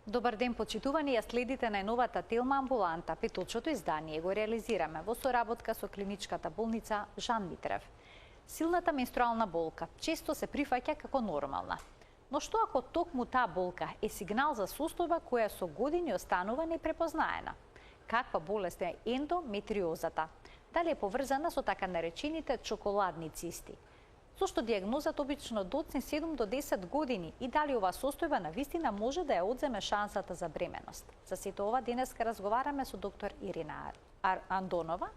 Добар ден, почитувани, ја следите најновата Телма амбуланта. Петочното издание го реализираме во соработка со клиничката болница Жан Митрев. Силната менструална болка често се прифаќа како нормална. Но што ако токму таа болка е сигнал за состојба која со години останува непрепознаена? Каква болест е ендометриозата? Дали е поврзана со така наречените чоколадни цисти? Зошто диагнозата обично доцне 7 до 10 години и дали оваа состојба на вистина може да ја одземе шансата за бременост? За сето ова денеска разговараме со доктор Ирина Андонова,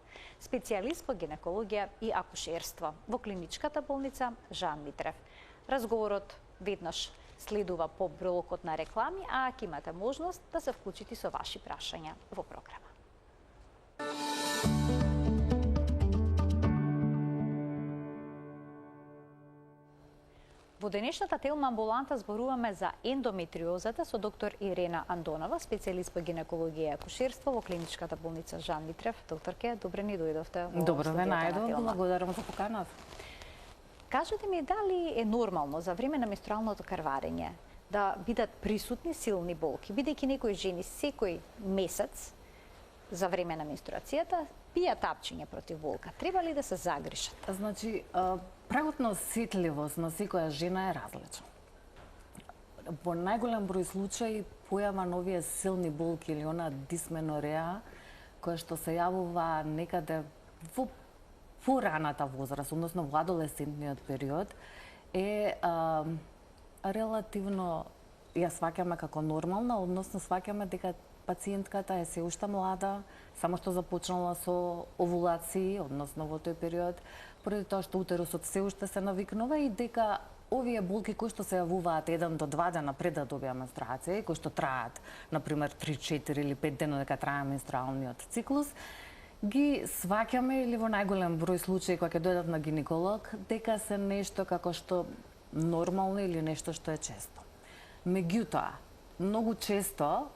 специјалист по гинекологија и акушерство во клиничката болница Жан Митрев. Разговорот веднаш следува по блокот на реклами, а ќе имате можност да се вклучите со ваши прашања во програма. Во денешната Телма амбуланта зборуваме за ендометриозата со доктор Ирина Андонова, специјалист по гинекологија и акушерство во клиничката болница Жан Митрев. Докторке, добре ни дојдовте. Добро ден, Ајдо, благодарам за поканата. Кажете ми, дали е нормално за време на менструалното крварење да бидат присутни силни болки, бидејќи некои жени секој месец за време на менструацијата пијат тапчиња против болка? Треба ли да се загрижат? Значи, прагот на осетливост на секоја жена е различен. Во најголем број случаи појава на овие силни болки или она дисменореа, која што се јавува некаде во пораната возраст, односно во адолесцентниот период, е релативно ја сваќаме како нормална, односно сваќаме дека пациентката е се уште млада, само што започнала со овулации, односно во тој период, поради тоа што утерусот се уште се навикнува и дека овие болки кои што се јавуваат 1 до 2 дена пред да добија менструација, кои што траат, например 3, 4 или 5 дена дека трае менструалниот циклус, ги сваќаме или во најголем број случаи кога ќе дојдат на гинеколог, дека се нешто како што нормално или нешто што е често. Меѓутоа, многу често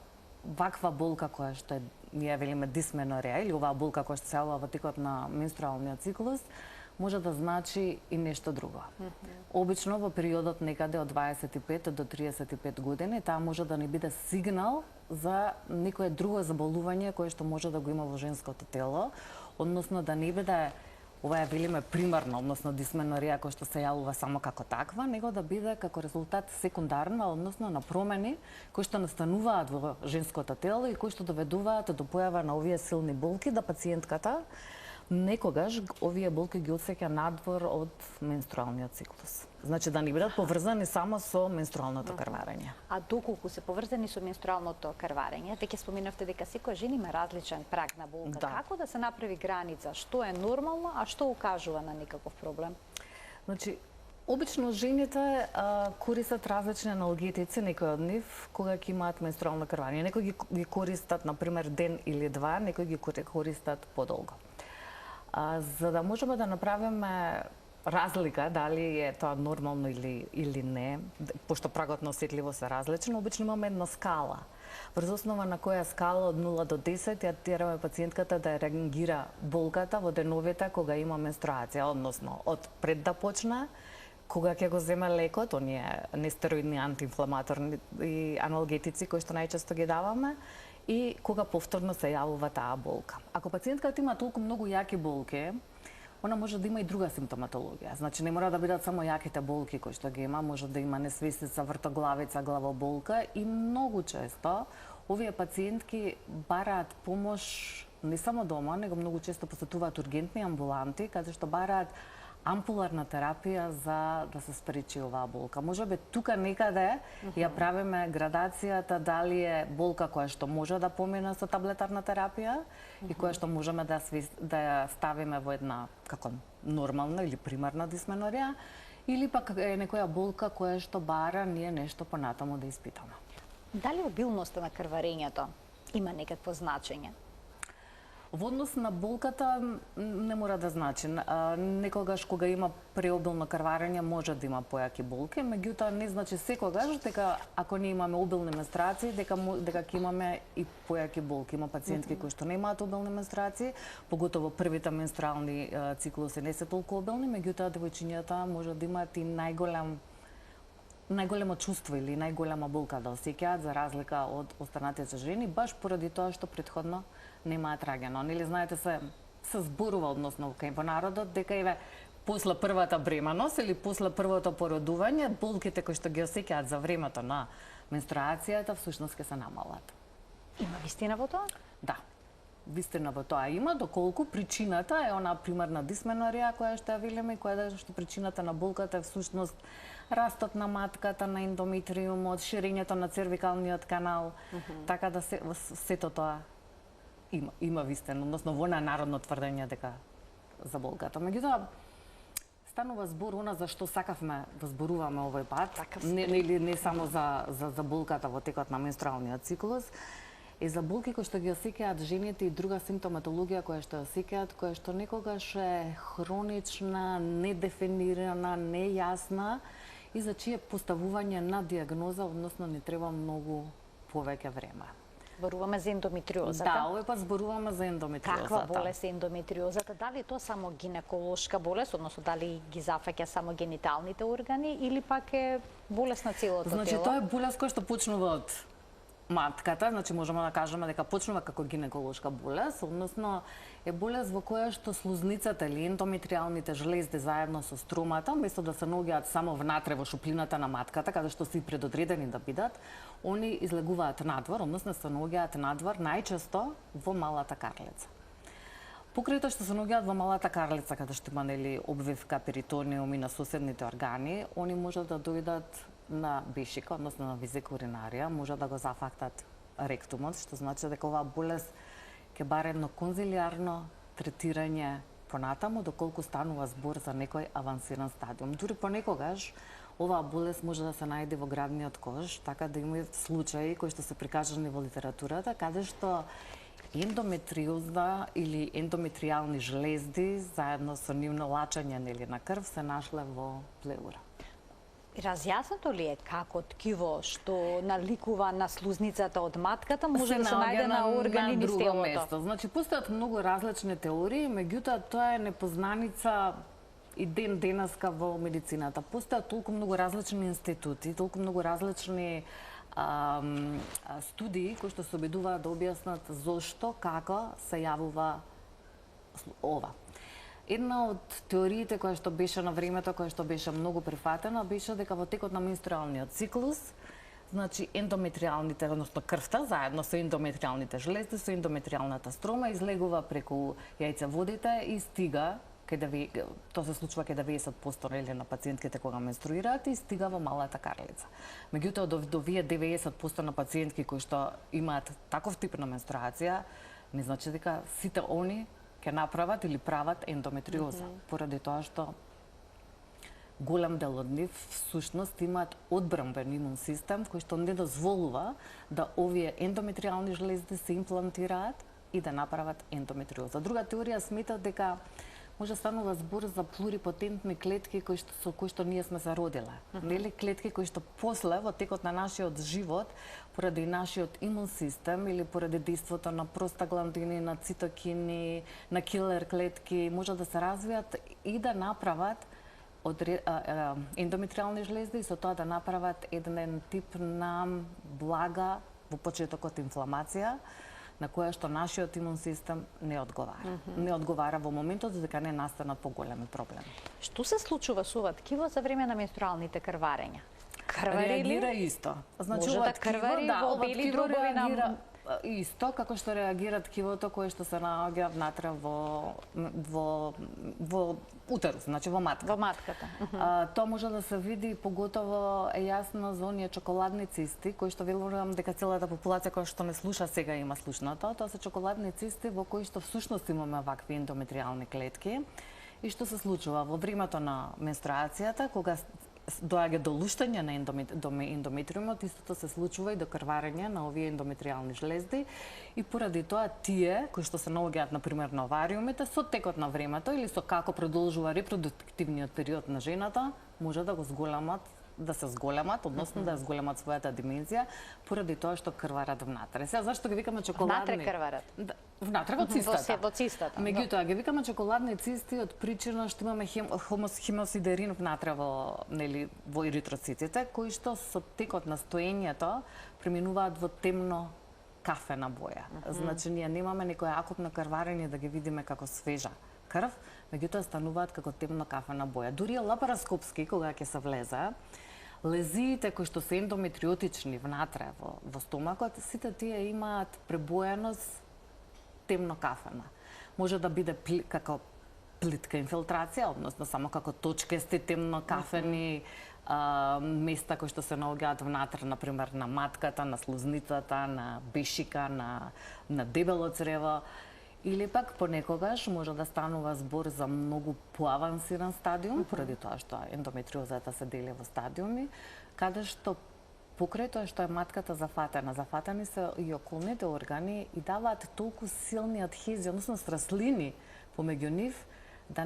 ваква болка која што е, ние велиме дисменореа или оваа болка која што се јавува во текот на менструалниот циклус, може да значи и нешто друго. Обично во периодот некаде од 25 до 35 години, таа може да не биде сигнал за некое друго заболување кое што може да го има во женското тело, односно да не биде ова ја велиме примарна, односно дисменореа која што се јавува само како таква, него да биде како резултат секундарна, односно на промени кои што настануваат во женското тело и кои што доведуваат до појава на овие силни болки, да пациентката некогаш овие болки ги отсеќа надвор од менструалниот циклус. Значи да не бидат поврзани само со менструалното крварење. А доколку се поврзани со менструалното крварење, веќе споменавте дека секоја жена има различен праг на болка. Да. Како да се направи граница? Што е нормално, а што укажува на некаков проблем? Значи, обично жените користат различни аналгетици, некои од нив, кога ќе имаат менструално крварење. Некои ги користат, например, ден или два, некои ги користат подолго. За да можеме да направиме разлика, дали е тоа нормално или не, пошто прагот на осетливост е различен, обично имаме една скала. Врз основа на која скала од 0 до 10 ја тераме пациентката да реагира болката во деновите кога има менструација, односно од пред да почне, кога ќе го земе лекот, оние нестероидни антиинфламаторни и аналгетици кои што најчесто ги даваме, и кога повторно се јавува таа болка. Ако пациентката има толку многу јаки болки, она може да има и друга симптоматологија. Значи не мора да бидат само јаките болки кои што ги има, може да има несвестица, вртоглавица, главоболка и многу често овие пациентки бараат помош не само дома, него многу често посетуваат ургентни амбуланти каде што бараат ампуларна терапија за да се спречи оваа болка. Можеби тука некаде ја правиме градацијата дали е болка која што може да помине со таблетарна терапија и која што можеме да ја ставиме во една како нормална или примарна дисменореа, или пак е некоја болка која што бара ние нешто понатаму да испитаме. Дали обилноста на крварењето има некакво значење? Во однос на болката не мора да значи. Некогаш кога има преобилно крварење може да има појаки болки, меѓутоа не значи секогаш дека ако не имаме обилни менструации дека ќе имаме и појаки болки. Има пациентки кои што не имаат обилни менструации, поготово првите менструални циклуси не се толку обилни, меѓутоа девојчињата може да имаат и најголем најголемо чувство или најголема болка да осеќаат за разлика од останатите жени, баш поради тоа што претходно немаат раѓено. Нели знаете се зборува односно во народот дека еве после првата бреманост или после првото породување, болките кои што ги осеќаат за времето на менструацијата всушност ќе се намалат. Има вистина во тоа? Да. Вистина во тоа има, доколку причината е она примарна дисменорија која што ја велиме, која што причината на болката е всушност растот на матката, на ендометриумот, ширењето на цервикалниот канал, така да сето тоа има вистина, односно во народно тврдење дека за болката. Меѓутоа, станува збор она за што сакавме да зборуваме овој пат, не само за болката во текот на менструалниот циклус, и за болки кои што ги осеќаат жените и друга симптоматологија која што осеќаат, која што некогаш е хронична, недефинирана, нејасна и за чие поставување на диагноза, односно не треба многу повеќе време. Зборуваме за ендометриозата. Да, овој пат зборуваме за ендометриозата. Каква болест е ендометриозата? Дали е тоа само гинеколошка болест, односно дали ги зафаќа само гениталните органи или пак е болест на целото тело? Значи тоа е болест која што почнува од матката, значи можеме да кажеме дека почнува како гинеколошка болест, односно е болест во која што слузницата или ендометриалните жлезди заедно со стромата, вместо да се наоѓаат само внатре во шуплината на матката, каде што се предодредени да бидат, они излегуваат надвор, односно се наоѓаат надвор најчесто во малата карлица. Покрај тоа што се наоѓаат во малата карлица, каде што има нели обвивка, перитониум и на соседните органи, они можат да дојдат на бешика, односно на везика уринарија, може да го зафактат ректумот, што значи дека оваа болест ќе баре едно конзилиарно третирање понатаму, доколку станува збор за некој авансиран стадиум. Дури понекогаш оваа болест може да се најде во градниот кош, така да има случаи кои што се прикажани во литературата, каде што ендометриоза или ендометриални жлезди заедно со нивно лачење нели на крв се нашле во плеура. Разјаснато ли е како ткиво што наликува на слузницата од матката може да се најде на органи низ телото? Значи, постојат многу различни теории, меѓутоа тоа е непознаница и денеска во медицината. Постојат толку многу различни институти, толку многу различни студии кои што се обидуваат да објаснат зошто, како се јавува ова. Една од теориите која што беше на времето, која што беше многу прифатена, беше дека во текот на менструалниот циклус, значи ендометриалните, односно крвта, заедно со ендометриалните жлезди, со ендометриалната строма, излегува преку јајцеводите и стига, тоа се случува кај 90% на пациентките кога менструираат и стига во малата карлица. Меѓутоа, до вие 90% на пациентки кои што имаат таков тип на менструација, не значи дека сите они ќе направат или прават ендометриоза, поради тоа што голем дел од нив всушност имаат одбрамбен имун систем кој што не дозволува да овие ендометриални жлезди се имплантираат и да направат ендометриоза. Друга теорија смета дека може станува збор за плурипотентни клетки со кои што ние сме се родиле. Нели клетки кои што после во текот на нашиот живот, поради нашиот имун систем или поради действото на простагландини, на цитокини, на килер клетки, може да се развијат и да направат ендометриални жлезди и со тоа да направат еден тип на блага во почетокот инфламација, на која што нашиот имун систем не одговара. Не одговара во моментот за дека не настанат поголеми проблеми. Што се случува со ова ткиво за време на менструалните крварења? Крвари ли? Реагира исто. Значи, може да крвари во бели дробови на... Исто како што реагира ткивото кое што се наоѓа внатре во утерус, значи во матка. Во матката. Тоа може да се види, поготово е јасно за оние чоколадни цисти, кои што верувам дека целата популација која што не слуша сега има слушнато. Тоа се чоколадни цисти во кои што всушност имаме вакви ендометриални клетки. И што се случува во времето на менструацијата, кога доаѓа до луштање на ендометриумот, истото се случува и до крварење на овие ендометриални жлезди и поради тоа тие кои што се наоѓаат на пример на овариумите со текот на времето или со како продолжува репродуктивниот период на жената, може да го зголемат да се зголемат, односно да зголемат својата димензија, поради тоа што крварат внатре. Сега зашто ги викаме чоколадни? Внатре крварат. Внатре во цистата. Во цистата. Меѓутоа ги викаме чоколадни цисти од причина што имаме хемосидерин внатре во еритроцитите, кои што со текот на стоењето преминуваат во темно кафена боја. Значи ние немаме некоја акутно крварење да ги видиме како свежа крв, меѓутоа стануваат како темно кафена боја. Дури лапароскопски кога ќе се влезе, лезиите кои што се ендометриотични внатре во стомакот, сите тие имаат пребојаност темно кафена. Може да биде како плитка инфилтрација, односно само како точкасти темно кафени места кои што се наоѓаат внатре, например на матката, на слузницата, на бешика, на дебело црево, или пак понекогаш може да станува збор за многу поавансиран стадиум, поради тоа што ендометриозата се дели во стадиуми, каде што покрај тоа што е матката зафатени се и околните органи и даваат толку силни адхези, односно сраслини помеѓу нив, да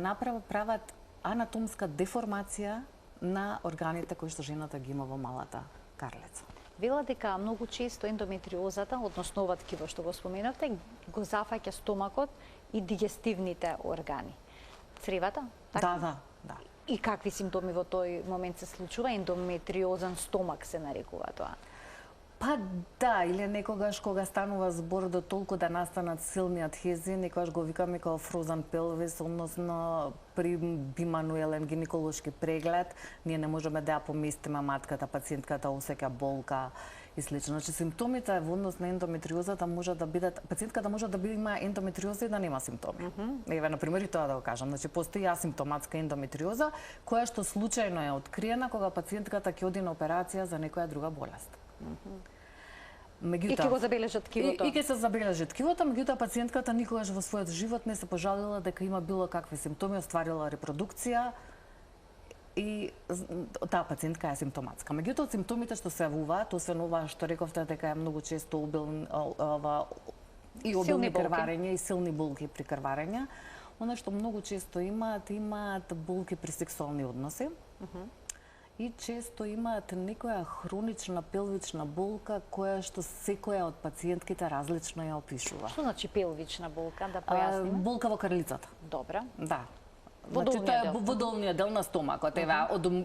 прават анатомска деформација на органите кои што жената ги има во малата карлица. Вела дека многу често ендометриозата, односно ова ткиво што го споменавте, го зафаќа стомакот и дигестивните органи. Цревата? Да. И какви симптоми во тој момент се случува? Ендометриозен стомак се нарекува тоа. Па да, или некогаш кога станува збор до толку да настанат силни адхези, некогаш го викаме како фрозен пелвис, односно при бимануелен гинеколошки преглед, ние не можеме да ја поместиме матката, пациентката осеќа болка и слично. Значи симптомите во однос на ендометриозата може да бидат, пациентката може да има ендометриоза и да нема симптоми. Еве на пример и тоа да го кажам, значи постои асимптоматска ендометриоза која што случајно е откриена кога пациентката ќе оди на операција за некоја друга болест. И ќе го забележат ткивото. И ќе се забележи ткивото, меѓутоа пациентката никогаш во својот живот не се пожалила дека има било какви симптоми, остварила репродукција и таа пациентка е симптоматска. Меѓутоа симптомите што се јавуваат, освен ова што рековте дека е многу често обилни крварења и силни болки при крварења, она што многу често имаат болки при сексуални односи. И често имаат некоја хронична пелвична болка која што секоја од пациентките различно ја опишува. Што значи пелвична болка, да појасниме? Болка во крлицата. Добра. Да. Значи тоа е во долниот дел на стомакот. Еве,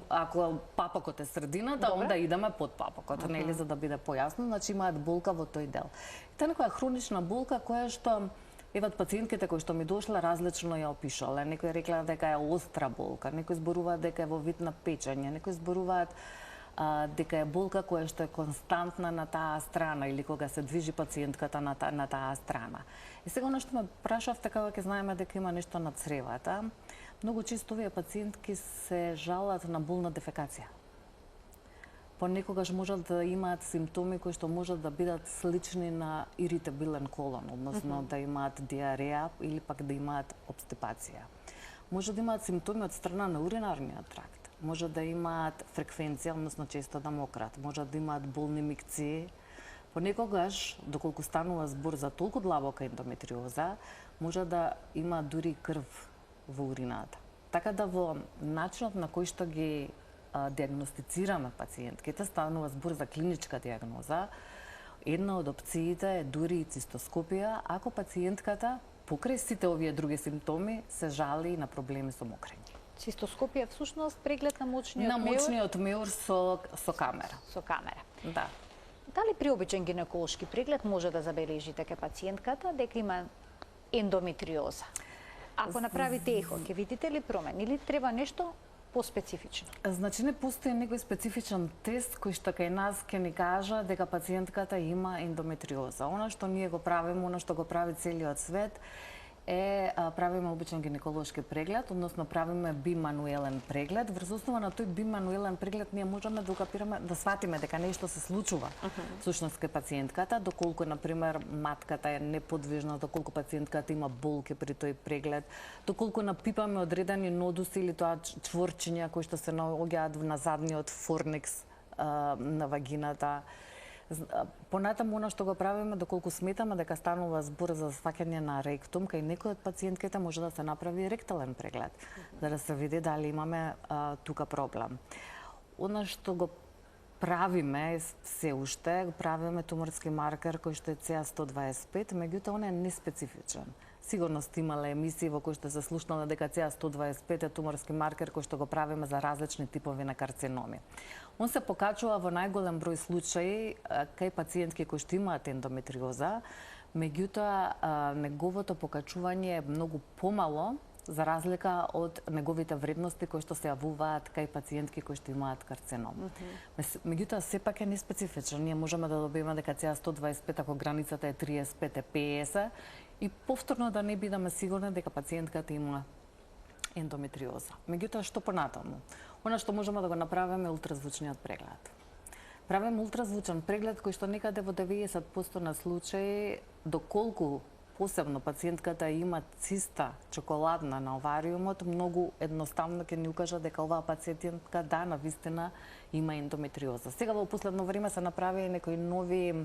ако папакот е средината, онда идеме под папакот, нели, за да биде појасно, значи имаат болка во тој дел. Тоа е некоја хронична болка која што еве пациентките кои што ми дошле различно ја опишале. Некои реклаа дека е остра болка, некои зборуваат дека е во вид на печење, некои зборуваат дека е болка која што е константна на таа страна или кога се движи пациентката на таа страна. И сега она што ме прашавте кога ќе знаеме дека има нешто на цревата, многу често овие пациентки се жалат на болна дефекација. Понекогаш можат да имаат симптоми кои што можат да бидат слични на иритабилен колон, односно да имаат диареја или пак да имаат обстипација. Може да имаат симптоми од страна на уринарниот тракт, може да имаат фреквенција, односно често да мократ, може да имаат болни микции. Понекогаш, доколку станува збор за толку длабока ендометриоза, може да има дури крв во урината. Така да во начинот на кој што ги диагностицираме пациентките, станува збор за клиничка диагноза. Една од опциите е дури и цистоскопија, ако пациентката покрај сите овие други симптоми се жали на проблеми со мокрење. Цистоскопија всушност преглед на мочниот меур? На мочниот меур со камера. Со камера. Да. Дали при обичен гинеколошки преглед може да забележите дека пациентката дека има ендометриоза? Ако направите ехо, ќе видите ли промени или треба нешто поспецифично? Значи не постои некој специфичен тест кој што кај нас ќе ни кажа дека пациентката има ендометриоза. Она што ние го правиме, она што го прави целиот свет е правиме обичен гинеколошки преглед, односно правиме бимануелен преглед. Врз основа на тој бимануелен преглед ние можеме да укапираме, да сватиме дека нешто се случува всушност кај пациентката, доколку на пример матката е неподвижна, доколку пациентката има болки при тој преглед, доколку напипаме одредени нодуси или тоа чворчиња кои што се наоѓаат на задниот форникс на вагината. Понатаму она што го правиме, доколку сметаме дека станува збор за сваќање на ректум, кај некој од пациентките може да се направи ректален преглед, за да се види дали имаме тука проблем. она што го правиме се уште, го правиме туморски маркер кој што е CA125, меѓутоа он е неспецифичен. Сигурно сте имале емисии во кои што се слушнале дека CA125 е туморски маркер кој што го правиме за различни типови на карциноми. Он се покачува во најголем број случаи кај пациентки кои што имаат ендометриоза, меѓутоа неговото покачување е многу помало за разлика од неговите вредности кои што се јавуваат кај пациентки кои што имаат карцином. Меѓутоа сепак е неспецифичен. Ние можеме да добиеме дека CA125 ако границата е 35 е 50 и повторно да не бидеме сигурни дека пациентката има ендометриоза. Меѓутоа што понатаму? Она што можеме да го направиме е ултразвучниот преглед. Правиме ултразвучен преглед кој што некаде во 90% на случаи, доколку посебно пациентката има циста чоколадна на овариумот, многу едноставно ќе ни укажа дека оваа пациентка навистина има ендометриоза. Сега во последно време се направи некои нови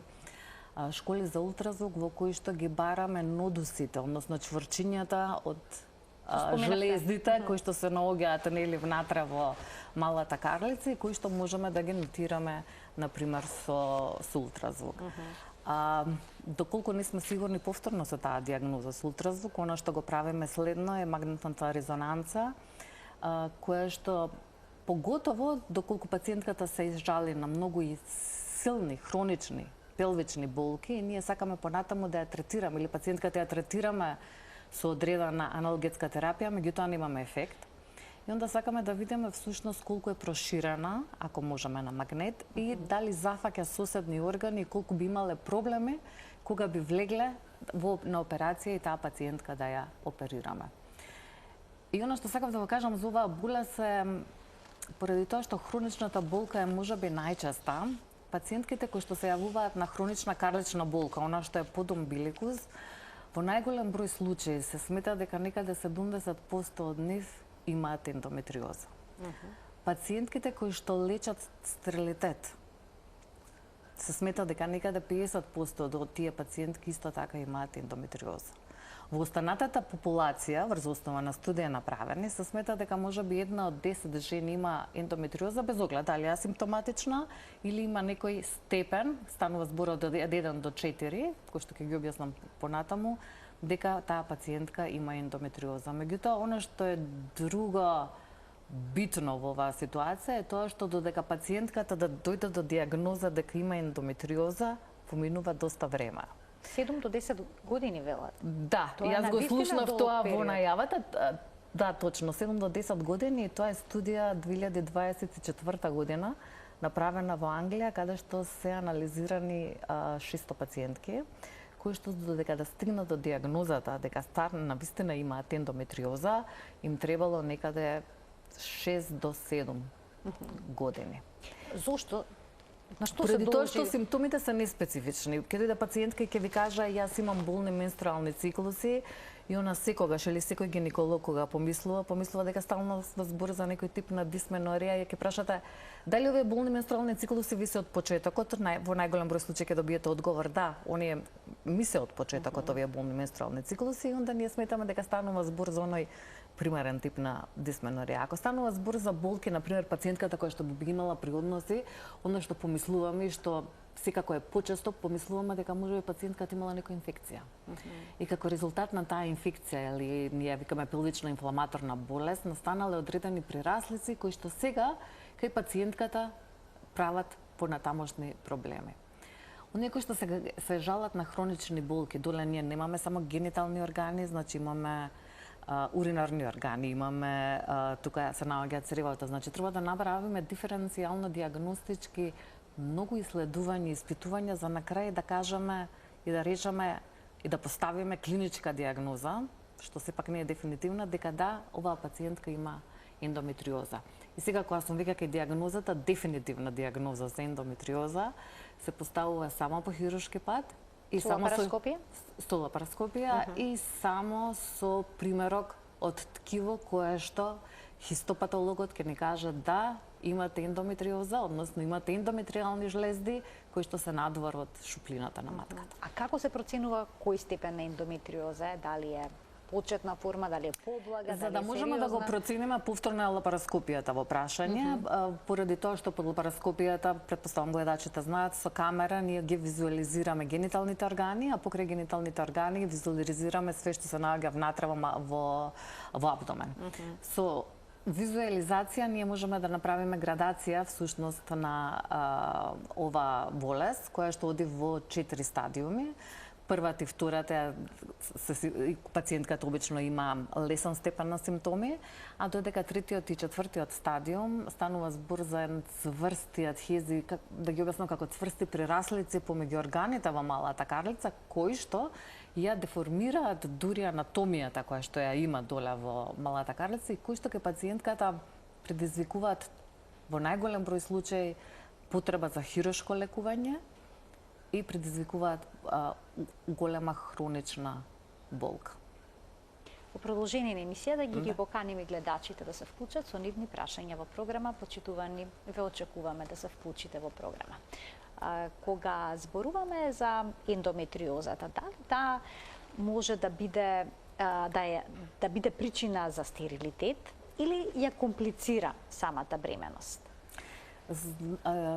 школи за ултразвук во кои што ги бараме нодусите, односно чврчињата од желездите кои што се наоѓаат нели внатре во малата карлица и кои што можеме да ги нотираме на пример со ултразвук. Доколку не сме сигурни повторно со таа дијагноза со ултразвук, она што го правиме следно е магнетната резонанца, која што поготово доколку пациентката се изжали на многу и силни хронични пелвични болки, и ние сакаме понатаму да ја третираме или пациентката ја третираме со одредена аналгетска терапија, меѓутоа немаме ефект. И онда сакаме да видиме всушност колку е проширена, ако можеме на магнет, и дали зафаќа соседни органи и колку би имале проблеми кога би влегле на операција и таа пациентка да ја оперираме. И она што сакам да го кажам за оваа болест е, поради тоа што хроничната болка е можеби најчеста, пациентките кои што се јавуваат на хронична карлична болка, она што е подомбиликус, во најголем број случаи се смета дека некаде 70% од нив имаат ендометриоза. Пациентките кои што лечат стерилитет, се смета дека некаде 50% од тие пациентки исто така имаат ендометриоза. Во останатата популација, врз основа на студија направени, се смета дека можеби 1 од 10 жени има ендометриоза без оглед дали е асимптоматична или има некој степен, станува збор од 1 до 4, кој што ќе ги објаснам понатаму, дека таа пациентка има ендометриоза. Меѓутоа, она што е друго битно во оваа ситуација е тоа што додека пациентката да дојде до дијагноза дека има ендометриоза, поминува доста време. 7 до 10 години велат. Да, јас го слушнав тоа во најавата. Да, точно, 7 до 10 години, тоа е студија 2024 година, направена во Англија, каде што се анализирани 600 пациентки, кои што додека да стигнат до дијагнозата дека навистина имаат ендометриоза, им требало некаде 6 до 7 години. Зошто? На што Поради се тоа должи? што симптомите се неспецифични. Ке дојде пациентка и ќе ви кажа јас имам болни менструални циклуси и она секогаш или секој гинеколог кога помислува дека стално збор за некој тип на дисменорија и ќе прашате дали овие болни менструални циклуси ви се од почетокот, во најголем број случаи ќе добиете одговор да, оние ми се од почетокот овие болни менструални циклуси и онда ние сметаме дека станува збор за оној примерен тип на дисменорија. Ако станува збор за болки, например пациентката која што би имала при односи, она што помислуваме и што секако е почесто, помислуваме дека можеби пациентката имала некоја инфекција. И како резултат на таа инфекција или ние викаме пелвична инфламаторна болест, настанале одредени прераслици кои што сега кај пациентката прават понатамошни проблеми. Оние кои што се жалат на хронични болки, доле ние немаме само генитални органи, значи имаме уринарни органи, имаме тука се наоѓа цревото, значи треба да направиме диференцијално дијагностички многу исследувања и испитувања за на крај да кажеме и да речеме и да поставиме клиничка дијагноза, што сепак не е дефинитивна, дека да, оваа пациентка има ендометриоза. И сега кога сум вика кај дијагнозата, дефинитивна дијагноза за ендометриоза се поставува само по хируршки пат и со само лапароскопија? Со лапароскопија и само со примерок од ткиво кое што хистопатологот ќе ни каже да, имате ендометриоза, односно имате ендометриални жлезди кои што се надвор од шуплината на матката. А како се проценува кој степен на ендометриоза е? Дали е почетна форма, дали е поблага, За да можеме да го процениме, повторно е лапароскопијата во прашање, поради тоа што под лапароскопијата, претпоставам гледачите знаат, со камера ние ги визуализираме гениталните органи, а покрај гениталните органи ги визуализираме све што се наоѓа внатре во абдомен. Со визуализација ние можеме да направиме градација всушност на ова болест, која што оди во 4 стадиуми. Првата и втората, пациентката обично има лесен степен на симптоми, а додека третиот и четвртиот стадиум станува збор за цврсти адхези, да ги објаснам како цврсти прераслици помеѓу органите во малата карлица, кои што ја деформираат дури анатомијата која што ја има доле во малата карлица и кои што кај пациентката предизвикуваат во најголем број случаи потреба за хируршко лекување и предизвикуваат голема хронична болка. Во продолжение на емисијата ги поканиме гледачите да се вклучат со нивни прашања во програма. Почитувани, ве очекуваме да се вклучите во програма. Кога зборуваме за ендометриозата, да може да биде да биде причина за стерилитет или ја комплицира самата бременост?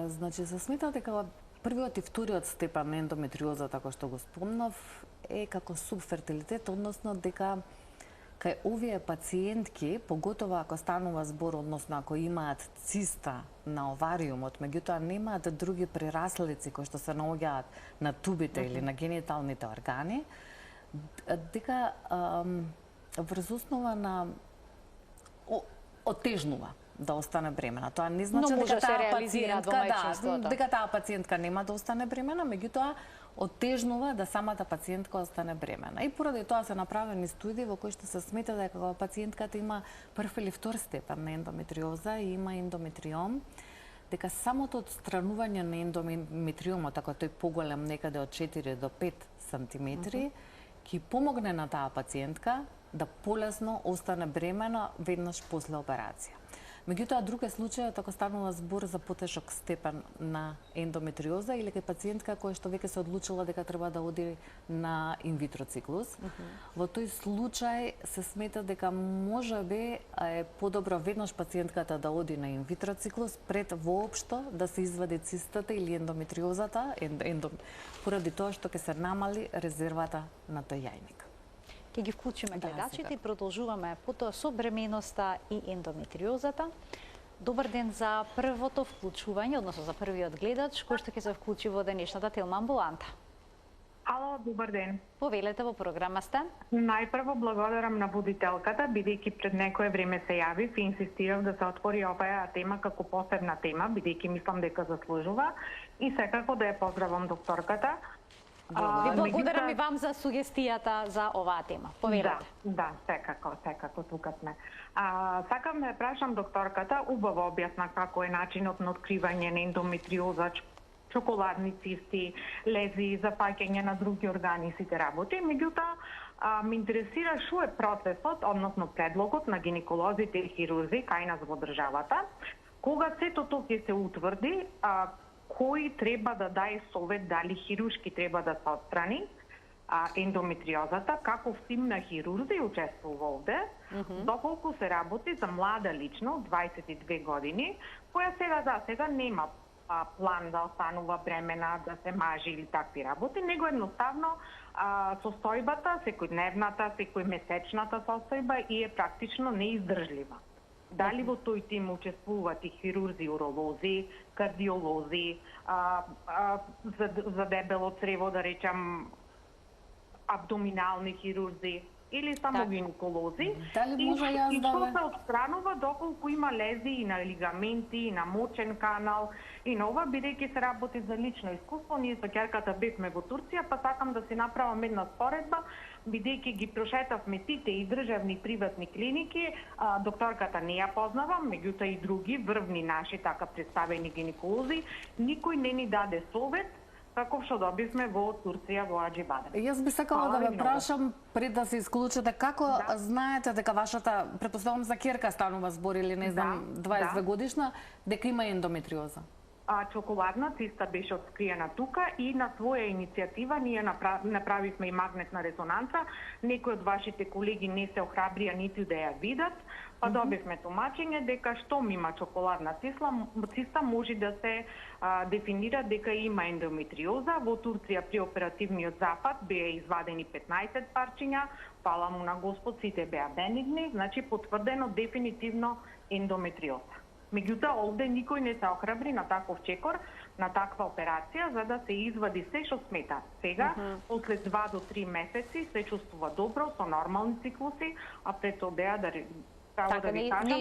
Значи, се смета дека првиот и вториот степен на ендометриозата, кој што го спомнав, е како субфертилитет, односно дека кај овие пациентки, поготово ако станува збор, односно ако имаат циста на овариумот, меѓутоа немаат други прераслици кои што се наоѓаат на тубите или на гениталните органи, дека врз основа на отежнува да остане бремена. Тоа не значи дека таа пациентка нема да остане бремена, меѓутоа оттежнува да самата пациентка остане бремена. И поради тоа се направени студии во кои што се смета дека пациентката има прв или втор степен на ендометриоза и има ендометриом, дека самото отстранување на ендометриомот, ако тој поголем некаде од 4 до 5 сантиметри, ќе помогне на таа пациентка да полесно остане бремена веднаш после операција. Меѓутоа, друг е случајот ако станува збор за потешок степен на ендометриоза или кај пациентка која што веќе се одлучила дека треба да оди на инвитро циклус. Во тој случај се смета дека можеби е подобро веднаш пациентката да оди на инвитро циклус пред воопшто да се извади цистата или ендометриозата, поради тоа што ќе се намали резервата на тој јајник. Ќе ги вклучиме гледачите и продолжуваме потоа со бременоста и ендометриозата. Добар ден за првото вклучување, односно за првиот гледач кој што ќе се вклучи во денешната Телма амбуланта. Ало, добар ден. Повелете, во програма сте. Најпрво благодарам на будителката, бидејќи пред некое време се јавив и инсистирав да се отвори оваа тема како посебна тема, бидејќи мислам дека заслужува и секако да ја поздравам докторката. Ви благодарам и вам за сугестијата за оваа тема. Повелете. Да, секако тука сме. Сакам да ја прашам докторката, убаво објасна како е начинот на откривање на ендометриоза, чоколадни цисти, лези, зафаќање на други органи и сите работи. Меѓутоа, ме интересира што е процесот, односно предлогот на гинеколозите и хирурзи кај нас во државата, кога сето тоа ќе се утврди, кој треба да даде совет дали хируршки треба да се отстрани ендометриозата, каков тим на хирурзи учествува овде, доколку се работи за млада личност, 22 години, која сега нема план да останува бремена, да се мажи или такви работи, него едноставно состојбата, секојдневната, секојмесечната состојба и е практично неиздржлива. Дали во тој тим учествуваат и хирурзи, уролози, кардиолози, за дебело црево, да речам, абдоминални хирурзи или само гинеколози. Дали може јас и што се отстранува доколку има лези и на лигаменти, и на мочен канал, и на ова, бидејќи се работи за лично искуство. Ние со ќерката бевме во Турција, па сакам да си направам една споредба, бидејќи ги прошетавме сите и државни и приватни клиники, докторката не ја познавам, меѓутоа и други врвни наши така представени гинеколози, никој не ни даде совет каков што добивме во Турција во Аџибаден. Јас би сакала да ве прашам пред да се исклучите како знаете дека вашата, претпоставам за ќерка станува збор или не знам 22 годишна, дека има ендометриоза? чоколадна циста беше откриена тука и на своја иницијатива ние направивме и магнетна резонанца. Некои од вашите колеги не се охрабрија ниту да ја видат, па добивме тумачење дека штом има чоколадна циста може да се дефинира дека има ендометриоза. Во Турција при оперативниот запад беа извадени 15 парчиња, фала му на Господ, сите беа бенигни, значи потврдено дефинитивно ендометриоза. Меѓутоа, овде никој не се охрабри на таков чекор, на таква операција, за да се извади се што смета. Сега, после 2 до 3 месеци, се чувствува добро, со нормални циклуси, а пред тоа да ви кажам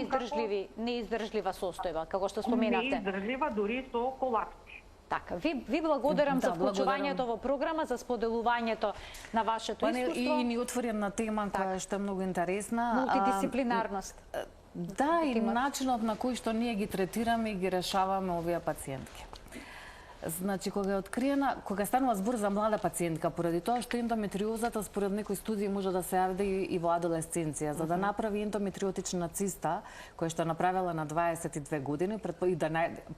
неиздржлива состојба, како што споменавте. Неиздржлива дури со колапси. Така, ви благодарам за вклучувањето во програма, за споделувањето на вашето искуство. И ни отвори една тема која што е многу интересна. Мултидисциплинарност. Да, и начинот на кој што ние ги третираме и ги решаваме овие пациентки. Значи, кога станува збор за млада пациентка, поради тоа што ендометриозата според некои студии може да се јави и во адолесценција, за да направи ендометриотична циста, која што направила на 22 години, и да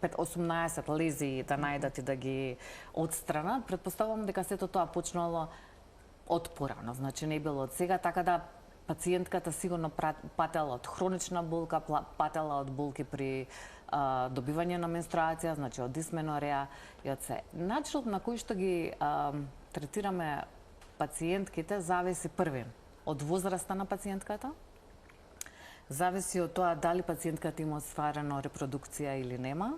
18 лези да најдат и да ги отстранат, предпоставувам дека сето тоа почнало од порано, значи не било од сега, така да пациентката сигурно патела од хронична болка, патела од болки при добивање на менструација, значи од дисменореја и од се. Начинот на кој што ги третираме пациентките зависи први од возраста на пациентката, зависи од тоа дали пациентката има остварено репродукција или нема,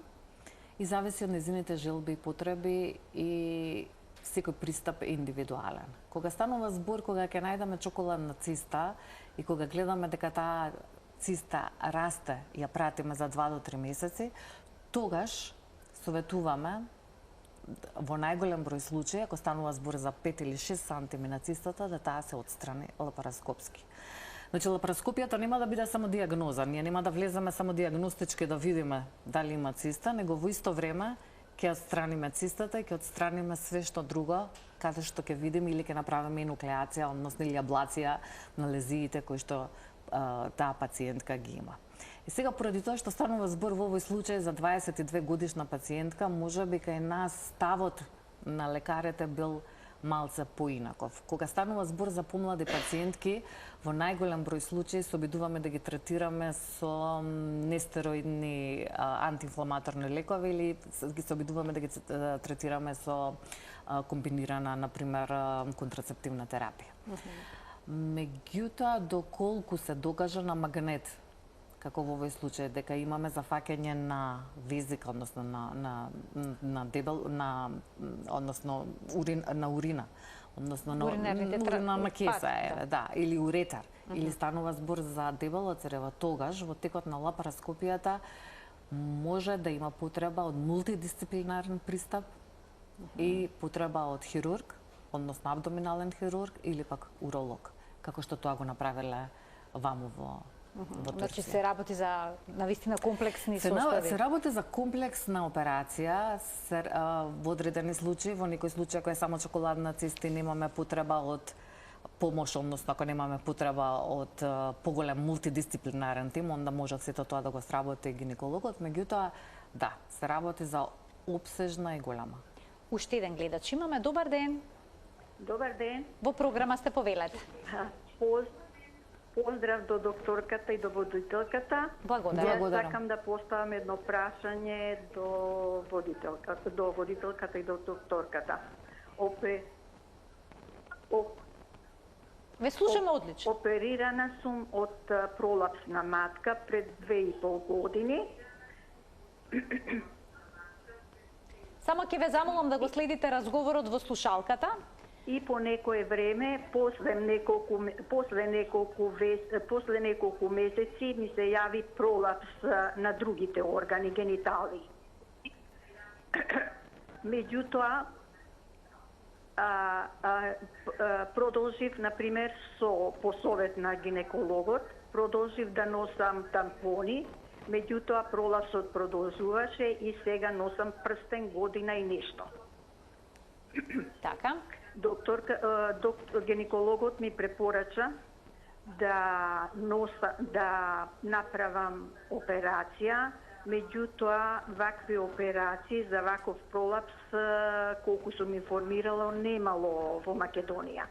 и зависи од нејзините желби и потреби, и секој пристап е индивидуален. Кога станува збор, кога ќе најдеме чоколадна циста и кога гледаме дека таа циста расте, ја пратиме за 2 до 3 месеци, тогаш советуваме во најголем број случаи, ако станува збор за 5 или 6 сантими на цистата, да таа се отстрани лапароскопски. Значи, лапароскопијата нема да биде само диагноза, ние нема да влеземе само диагностички да видиме дали има циста, него во исто време ќе отстраниме цистата и ќе отстраниме све што друго, каде што ќе видиме или ќе направиме нуклеација, односно или аблација на лезиите кои што таа пациентка ги има. И сега, поради тоа што станува збор во овој случај за 22 годишна пациентка, можеби кај нас ставот на лекарите бил малце поинаков. Кога станува збор за помлади пациентки, во најголем број случаи се обидуваме да ги третираме со нестероидни антиинфламаторни лекови или се обидуваме да ги третираме со комбинирана, например, контрацептивна терапија. Меѓутоа, доколку се докаже на магнет, како во овој случај, дека имаме зафаќање на везика, односно на урина, односно на макеса, да, или уретар, или станува збор за дебело црево, тогаш во текот на лапароскопијата може да има потреба од мултидисциплинарен пристап и потреба од хирург, односно абдоминален хирург или пак уролог, како што тоа го направиле ваму во Турција. Значи се работи за навистина комплексни состојби. Се работи за комплексна операција, во одредени случаи, во некои случаи кои е само чоколадна циста и немаме потреба од помош, односно ако немаме потреба од поголем мултидисциплинарен тим, онда може сето тоа да го сработи гинекологот, меѓутоа да, се работи за опсежна и голема. Уште еден гледач имаме. Добар ден. Добар ден. Во програма сте, повелете. Поздрав до докторката и до водителката. Благодарам. Сакам да поставам едно прашање до водителката и до докторката. Ве слушаме одлично. Оперирана сум од пролапс на матка пред 2,5 години. Само ќе ве замолам да го следите разговорот во слушалката. И по некое време, после неколку месеци ми се јави пролапс на другите органи, генитали. Меѓутоа, продолжив, например, по совет на гинекологот, продолжив да носам тампони, меѓутоа пролапсот продолжуваше и сега носам прстен година и нешто. Така. Гинекологот ми препорача да направам операција, Меѓутоа, вакви операции за ваков пролапс, колку сум информирала, немало во Македонија.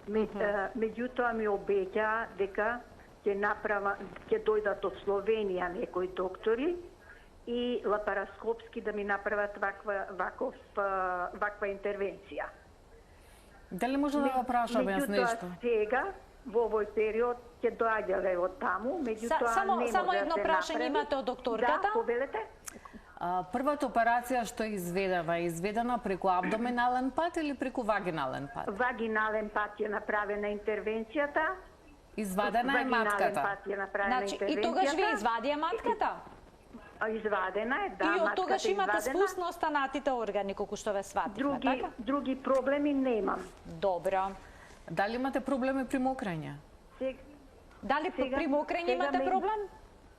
Меѓутоа ми обеќа дека ќе дојдат од Словенија некои доктори и лапароскопски да ми направат ваква интервенција. Дали може да го прашам јас нешто? Меѓутоа сега, во овој период, ќе доаѓале од таму, меѓутоа не може само да едно се прашање направи. имате од докторката? Да, повелете. Првата операција што е изведена преку абдоминален пат или преку вагинален пат? Вагинален пат е направена интервенцијата. Извадена е матката. Вагинален пат е направена Значи, интервенцијата. и тогаш ви извадија матката? Извадена е, да, И од матката тогаш имате извадена. спуст на останатите органи, колку што ве свативме, така? Други проблеми немам. Добро. Дали имате проблеми при мокрење? Дали при мокрење имате проблем?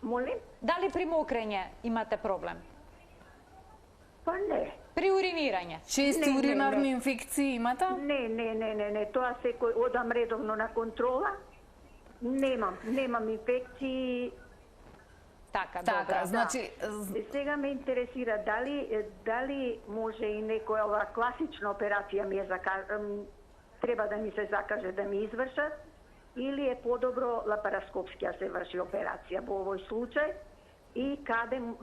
Молим? Дали при мокрење имате проблем? Па не. При уринирање? Чести Не, уринарни инфекции имате? Не, тоа секој одам редовно на контрола. Немам инфекции. Така, Така, добро. значи Сега ме интересира дали може и некоја ова класична операција треба да ми се закаже да ми извршат, или е подобро лапароскопски да се врши операција во овој случај, и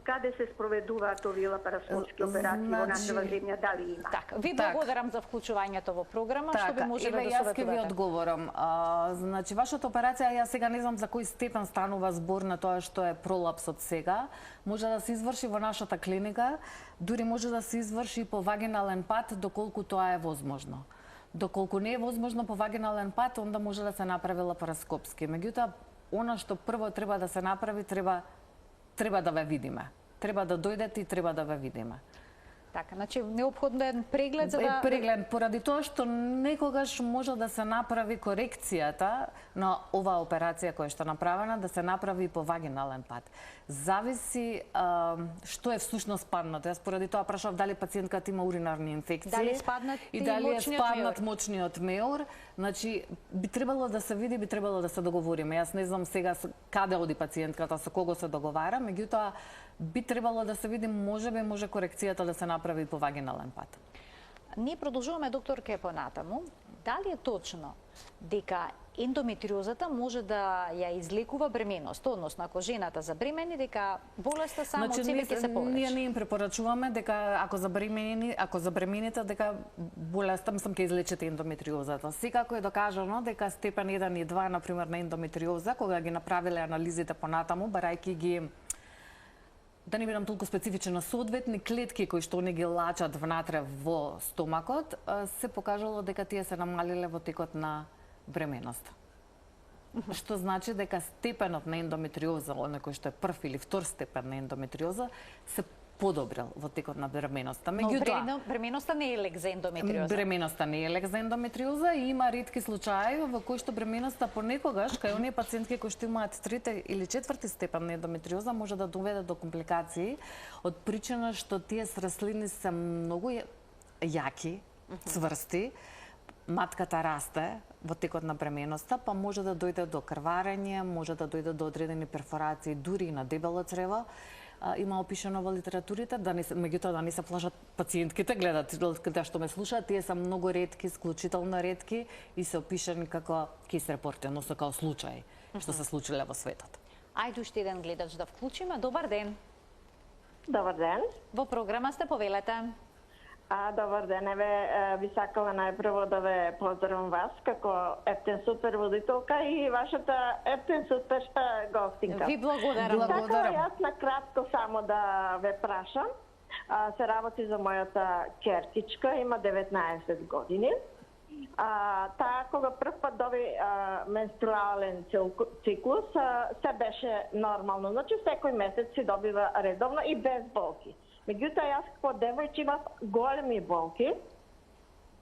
каде се спроведуваат овие лапароскопски операции во нашава земја, дали има? Така, ви благодарам за вклучувањето во програма, што би можеле да јас ќе ви советувате. одговорам. Значи, вашата операција, јас сега не знам за кој степен станува збор на тоа што е пролапсот сега. Може да се изврши во нашата клиника, дури може да се изврши и по вагинален пат, доколку тоа е возможно. Доколку не е возможно по вагинален пат, онда може да се направи лапароскопски. Меѓутоа, она што прво треба да се направи, треба да ве видиме. Треба да дојдете и треба да ве видиме. Така, значи неопходно е преглед за да Преглед, поради тоа што некогаш може да се направи корекцијата на оваа операција која што е направена, да се направи по вагинален пат. Зависи што е всушност спаднато. Јас поради тоа прашав дали пациентката има уринарни инфекции. Дали е спаднат и и дали е мочниот спаднат меор. мочниот меор. Значи, би требало да се види, би требало да се договориме. Јас не знам сега каде оди пациентката, со кого се договара, меѓутоа би требало да се види, може корекцијата да се направи по вагинален пат. Ние продолжуваме, докторке, понатаму. Дали е точно дека ендометриозата може да ја излекува бременоста, односно ако жената забремени, дека болеста само од себе ќе се Ние површи? не им препорачуваме дека ако забремените дека болеста ќе излечите ендометриозата. Секако е докажано дека степен 1 и 2 на пример на ендометриоза, кога ги направиле анализите понатаму, барајќи ги да не бидам толку специфична, соодветни клетки кои што не ги лачат внатре во стомакот, се покажало дека тие се намалиле во текот на бременоста. Што значи дека степенот на ендометриоза, оној кој што е прв или втор степен на ендометриоза, се подобрил во текот на бременоста. Но бременоста не е лек за ендометриоза. Бременоста не е лек за ендометриоза и има ретки случаи во кои што бременоста понекогаш, кај оние пациентки кои што имаат 3 или 4 степен на ендометриоза, може да доведе до компликации од причина што тие сраслини се многу јаки, цврсти, матката расте во текот на бременоста, па може да дојде до крварење, може да дојде до одредени перфорации, дури и на дебело црево. Има опишано во литературите, меѓутоа да не се плашат пациентките, гледателите што ме слушаат, тие се многу ретки, исклучително ретки и се опишани како кейс репорти, односно како случаи што се случиле во светот. Ајде уште еден гледач да вклучиме. Добар ден. Добар ден. Во програма сте, повелете. Добар ден, ви сакала најпрво да ве поздравам вас како ефтен супер водителка и вашата ефтен супер гостинка. Ви благодарам. Така, јас на кратко само да ве прашам. Се работи за мојата ќеркичка, има 19 години. Таа кога прв пат доби менструален циклус, се беше нормално. Значи секој месец си добива редовно и без болки. Меѓутоа, јас како девојче имав големи болки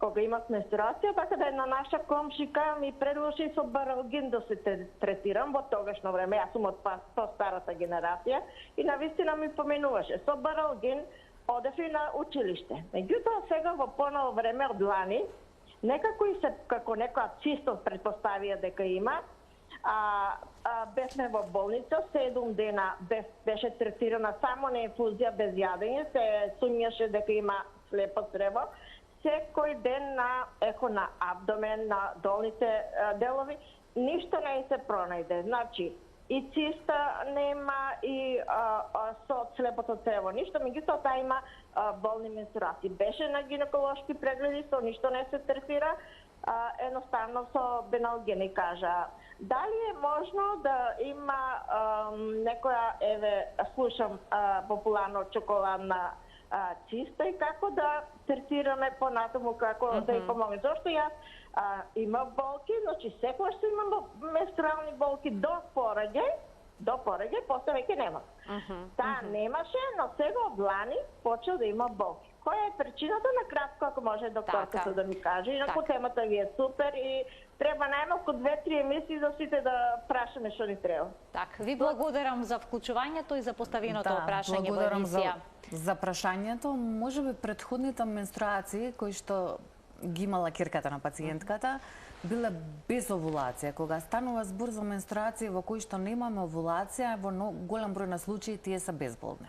кога имав менструација, така да една наша комшика ми предложи со баралгин да се третирам во тогашно време. Јас сум од по-старата генерација и навистина ми поменуваше. Со баралгин одев и на училиште. Меѓутоа, сега во понало време од лани, некако и се како некоја цистост предпоставија дека има, Бевме во болница, 7 дена беше третирана само на инфузија без јадење, се сумњаше дека има слепо црево. Секој ден на ехо на абдомен, на долните делови, ништо не се пронајде. Значи, и циста нема, и со слепото црево ништо, меѓутоа таа има болни менструации. Беше на гинеколошки прегледи, со ништо не се третира, едноставно со беналгени кажа. Дали е можно да има некоја, еве, слушам популарно чоколадна циста и како да третираме понатаму, како да ја помогне. Зошто јас има болки, значи секогаш што имам менструални болки до пораѓај, после веќе нема. Таа немаше, но сега од лани почел да има болки. Која е причината, на кратко, ако може докторката да ми каже. Инаку темата ви е супер и треба најмалку 2-3 емисии за сите да прашаме што ни треба. Така, ви благодарам за вклучувањето и за поставеното прашање во емисија. За прашањето, можеби претходните менструации кои што ги имала ќерката на пациентката биле без овулација. Кога станува збор за менструации во кои што немаме овулација, во голем број на случаи тие се безболни.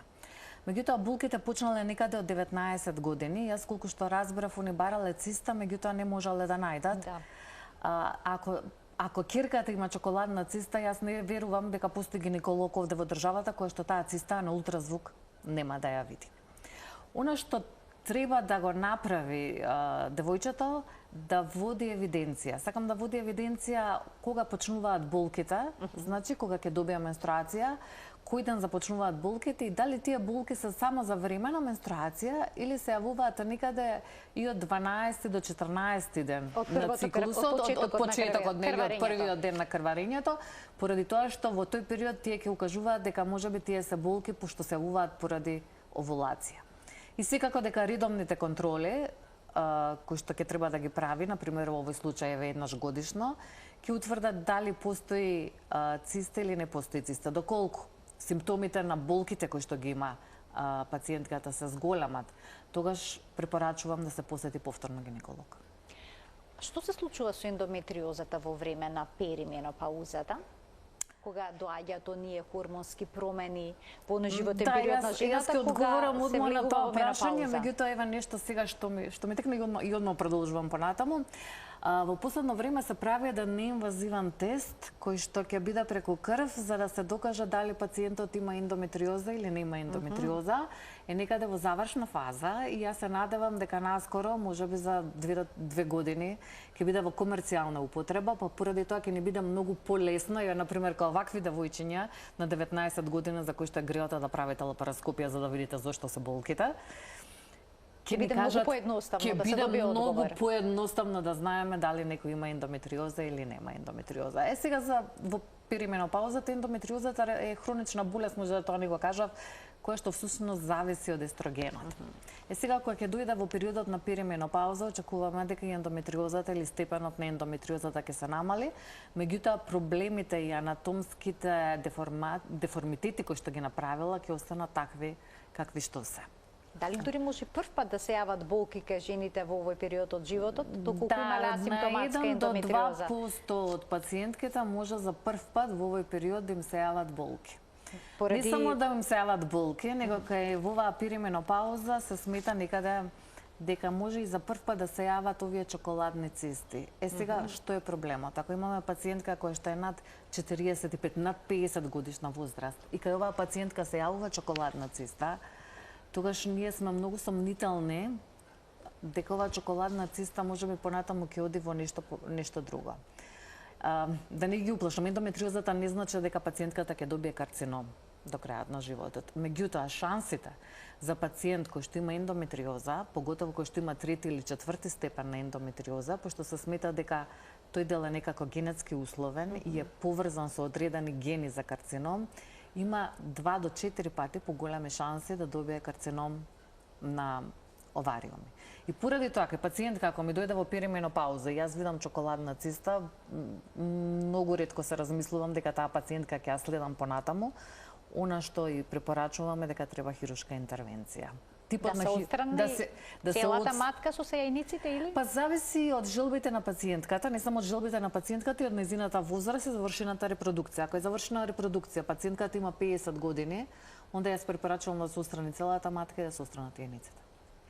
Меѓутоа, болките почнале некаде од 19 години. Јас колку што разбрав, они барале циста, меѓутоа не можале да најдат. Ако ќерката има чоколадна циста, јас не верувам дека постои гинеколог овде во државата кој што таа циста на ултразвук нема да ја види. Она што треба да го направи девојчето, да води евиденција. Сакам да води евиденција кога почнуваат болките, значи кога ќе добија менструација, кој ден започнуваат болките и дали тие болки се само за време на менструација или се јавуваат некаде и од 12 до 14 ден на циклусот, од почетокот, од првиот ден на крварењето, поради тоа што во тој период тие ќе укажуваат дека можеби тие се болки пошто се јавуваат поради овулација. И секако дека редовните контроли кои што ќе треба да ги прави, например во овој случај еднаш годишно, ќе утврдат дали постои циста или не постои циста, доколку симптомите на болките кои што ги има пациентката се зголемат, тогаш препорачувам да се посети повторно гинеколог. Што се случува со ендометриозата во време на перименопаузата? Кога доаѓаат оние хормонски промени во животен период на жената, кога се влегува во прашање, меѓутоа ева нешто сега што ми текна и одма продолжувам понатаму. Во последно време се прави еден неинвазивен тест кој што ќе биде преку крв за да се докаже дали пациентот има ендометриоза или нема ендометриоза. Е некаде во завршна фаза и јас се надевам дека наскоро, можеби за 2 години, ќе биде во комерцијална употреба, па поради тоа ќе ни биде многу полесно, ја например као вакви девојчиња на 19 години за кои што е греота да правите лапароскопија за да видите зошто се болките. Ќе биде многу поедноставно да се добие одговор. Многу поедноставно да знаеме дали некој има ендометриоза или нема ендометриоза. Сега во перименопаузата ендометриозата е хронична болест, може да тоа не го кажав, која што всушност зависи од естрогенот. Сега кога ќе дојде во периодот на перименопауза, очекуваме дека ендометриозата или степенот на ендометриозата ќе се намали, меѓутоа проблемите и анатомските деформитети кои што ги направила ќе останат такви какви што се. Дали дури може прв пат да се јават болки кај жените во овој период од животот, доколку имале асимптоматска ендометриоза? Да, 1% од пациентките може за прв пат во овој период да им се јават болки. Не само да им се јават болки, него кај во оваа перименопауза се смета некаде дека може и за прв пат да се јават овие чоколадни цисти. Сега, што е проблемот? Ако имаме пациентка која што е над 45, над 50 годишна возраст и кај оваа пациентка се јавува чоколадна циста, тогаш ние сме многу сомнителни дека оваа чоколадна циста можеби понатаму ќе оди во нешто друго. Да не ги уплашам, ендометриозата не значи дека пациентката ќе добие карцином до крајот на животот. Меѓутоа, шансите за пациент кој што има ендометриоза, поготово кој што има 3 или 4 степен на ендометриоза, пошто се смета дека тој дел е некако генетски условен и е поврзан со одредени гени за карцином, има 2 до 4 пати поголеми шанси да добие карцином на овариуми. И поради тоа, кај пациентка, ако ми дојде во перименопауза и јас видам чоколадна циста, многу ретко се размислувам дека таа пациентка ќе ја следам понатаму. Она што и препорачуваме дека треба хируршка интервенција. типот да на се отстрани целата матка со сејајниците или? Па зависи од жилбите на пациентката, не само од жилбите на пациентката и од незината возраст и завршената репродукција. Ако е завршена репродукција, пациентката има 50 години, онда јас препорачувам да се отстрани целата матка и да се отстранат јајниците.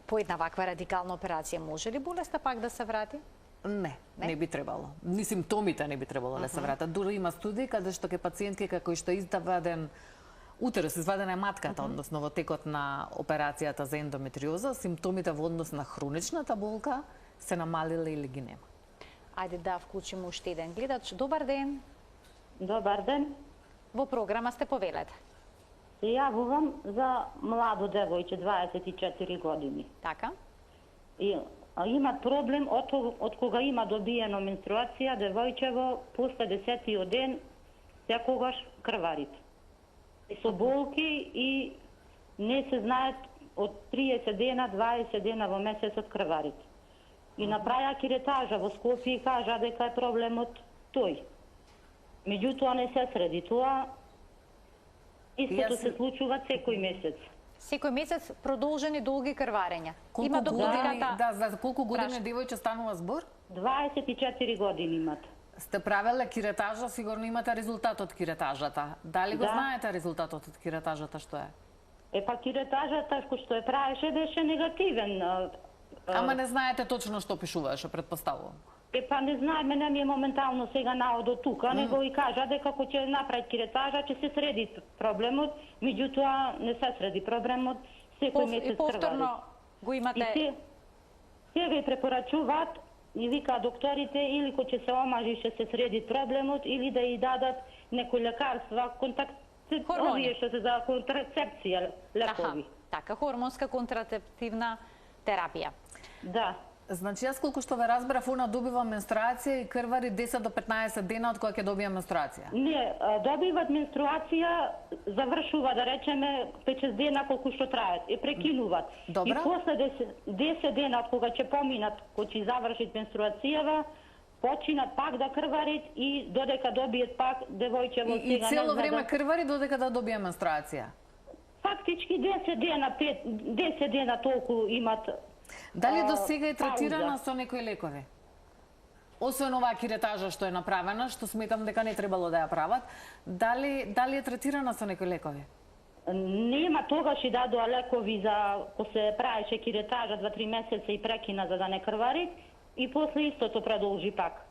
По една ваква радикална операција може ли болеста пак да се врати? Не би требало. Ни симптомите не би требало да се вратат. Дури има студии каде што ке пациентки како што издаваден утерус, извадена е матката, односно во текот на операцијата за ендометриоза, симптомите во однос на хроничната болка се намалиле или ги нема. Ајде да вклучиме уште еден гледач. Добар ден. Добар ден. Во програма сте, повелете. Се јавувам за младо девојче, 24 години. Така? И имат проблем од кога има добиено менструација, девојчево после 10-тиот ден секогаш крварит. И со болки и не се знаат од 30 дена, 20 дена во месецот крварит. И направија киретажа во Скопје и кажа дека е проблемот тој. Меѓутоа не се среди тоа. Истото се случува секој месец. Секој месец продолжени долги крварења. Има докторката... за колку години девојче станува збор? 24 години имат. Сте правеле киретажа, сигурно имате резултат од киретажата. Дали го знаете резултатот од киретажата што е? Па киретажата што ја правеше беше негативен. Ама не знаете точно што пишуваше, предпоставувам. Па не знаеме, не ми е моментално сега наодо тука, него и кажа дека ако ќе направи киретажа, ќе се среди проблемот, меѓутоа не се среди проблемот, секој месец крвари. И повторно го имате... Сега и препорачуваат, и вика докторите, или кој ќе се омажи, ќе се среди проблемот, или да и дадат некои лекарства, овие што се за контрацепција, лекови. Така, хормонска контрацептивна терапија. Да. Значи, јас колку што ве разбрав, она добива менструација и крвари 10 до 15 дена од кога ќе добија менструација. Не, добиват менструација, завршува, да речеме, 5-6 дена колку што траат, и прекинуваат. Добра. И после 10 дена од кога ќе поминат, кога ќе завршит менструацијава, починат пак да крварит и додека добиет пак девојчево сега. И цело време крвари додека да добија менструација? Фактички 10 дена, 10 дена толку имат. Дали до сега е третирана со некои лекови? Освен оваа киретажа што е направена, што сметам дека не требало да ја прават, дали е третирана со некои лекови? Нема, тогаш и дадоа лекови за ко се правеше киретажа 2-3 месеца и прекина за да не крвари и после истото продолжи пак.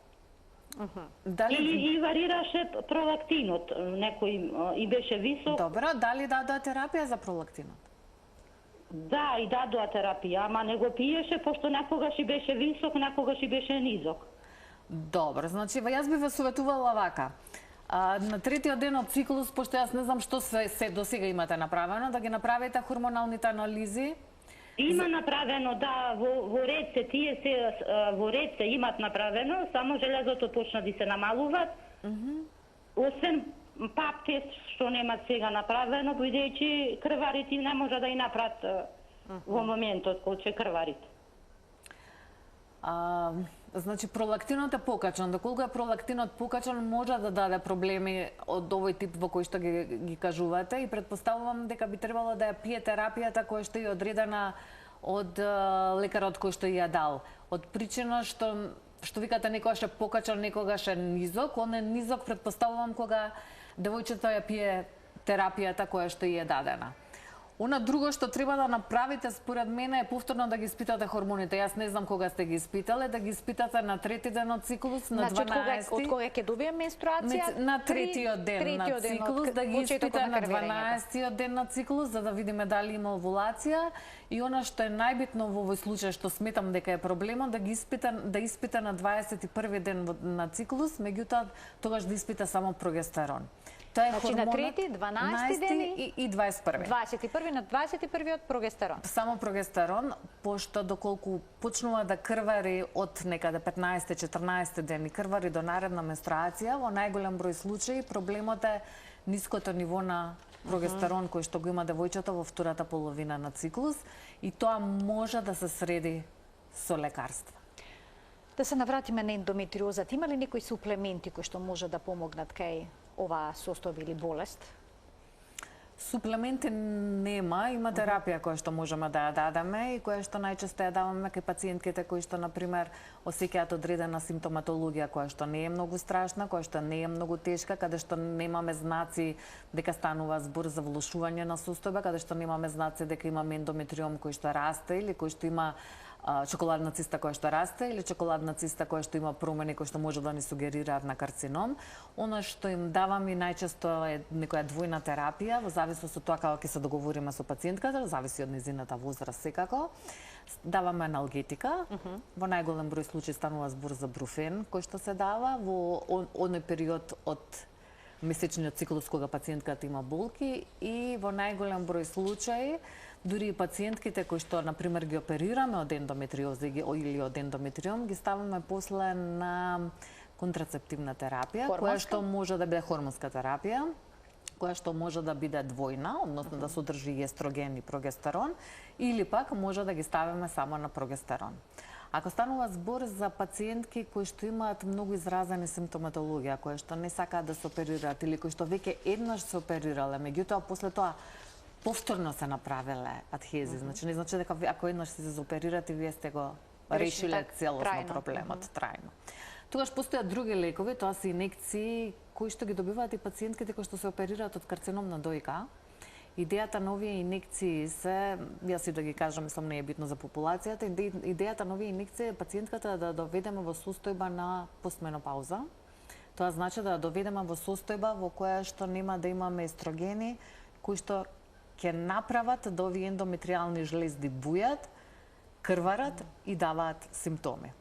И варираше пролактинот, некој и беше висок. Добро, дали дадоа терапија за пролактинот? Да, и дадоа терапија, ама не го пиеше, пошто некогаш и беше висок, некогаш и беше низок. Добро, значи, јас би ве советувала вака. На третиот ден од циклус, пошто јас не знам што се до сега имате направено, да ги направите хормоналните анализи. Има направено, да, во реце, тие се во реце имат направено, само железото почна да се намалуваат. Освен пап тест што немат сега направено, бидејќи крварите не може да и направат во моментот кога ќе крварит. Значи, пролактинот е покачан. Доколку е пролактинот покачан, може да даде проблеми од овој тип во кој што ги кажувате и предпоставувам дека би требало да ја пие терапијата која што е одредена од лекарот кој што ја дал. Од причина што викате некогаш е покачан, некогаш е низок, он е низок предпоставувам кога девојчето ја пие терапијата која што е дадена. Она друго што треба да направите според мене е повторно да ги испитате хормоните. Јас не знам кога сте ги испитале, да ги испитате на трети ден од циклус, на 12. Од кога ќе добие менструација? На третиот ден на циклус, да ги испитате на 12-тиот ден на циклус, за да видиме дали има овулација. И она што е најбитно во овој случај, што сметам дека е проблемот, да испита на 21 ден на циклус, меѓутоа тогаш да испита само прогестерон. Тоа е значи на трети, 12 дени и 21. 21 на 21 прогестерон. Само прогестерон, пошто доколку почнува да крвари од некаде 15-14 ден и крвари до наредна менструација, во најголем број случаи проблемот е ниското ниво на прогестерон кој што го има девојчето во втората половина на циклус и тоа може да се среди со лекарства. Да се навратиме на ендометриозата, има ли некои суплементи кои што може да помогнат кај оваа состојба или болест? Суплементи нема, има терапија која што можеме да ја дадеме и која што најчесто ја даваме кај пациентките кои што, например, осеќаат одредена симптоматологија која што не е многу страшна, која што не е многу тешка, каде што немаме знаци дека станува збор за влошување на состојба, каде што немаме знаци дека имаме ендометриом кој што расте или кој што има чоколадна циста која што расте или чоколадна циста која што има промени кои што може да ни сугерираат на карцином. Она што им даваме најчесто е некоја двојна терапија, во зависност од тоа како ќе се договориме со пациентката, зависи од нејзината возраст секако. Даваме аналгетика, во најголем број случаи станува збор за бруфен кој што се дава во оној период од месечниот циклус кога пациентката има болки и во најголем број случаи дури и пациентките кои што, например, ги оперираме од ендометриоза или од ендометриом, ги ставаме после на контрацептивна терапија, која што може да биде хормонска терапија, која што може да биде двојна, односно да содржи и естроген и прогестерон, или пак може да ги ставиме само на прогестерон. Ако станува збор за пациентки кои што имаат многу изразени симптоматологија, кои што не сакаат да се оперираат или кои што веќе еднаш се оперирале, меѓутоа после тоа повторно се направиле адхези, значи не значи дека ако еднаш се оперирате вие сте го решиле целосно проблемот трајно. Тогаш постојат други лекови, тоа се инекции кои што ги добиваат и пациентките кои што се оперираат од карцином на дојка. Идејата на овие инекции се, јас и да ги кажам, мислам не е битно за популацијата, идејата на овие инекции е пациентката да доведеме во состојба на постменопауза. Тоа значи да доведеме во состојба во која што нема да имаме естрогени кои што ќе направат да овие ендометриални жлезди бујат, крварат и даваат симптоми.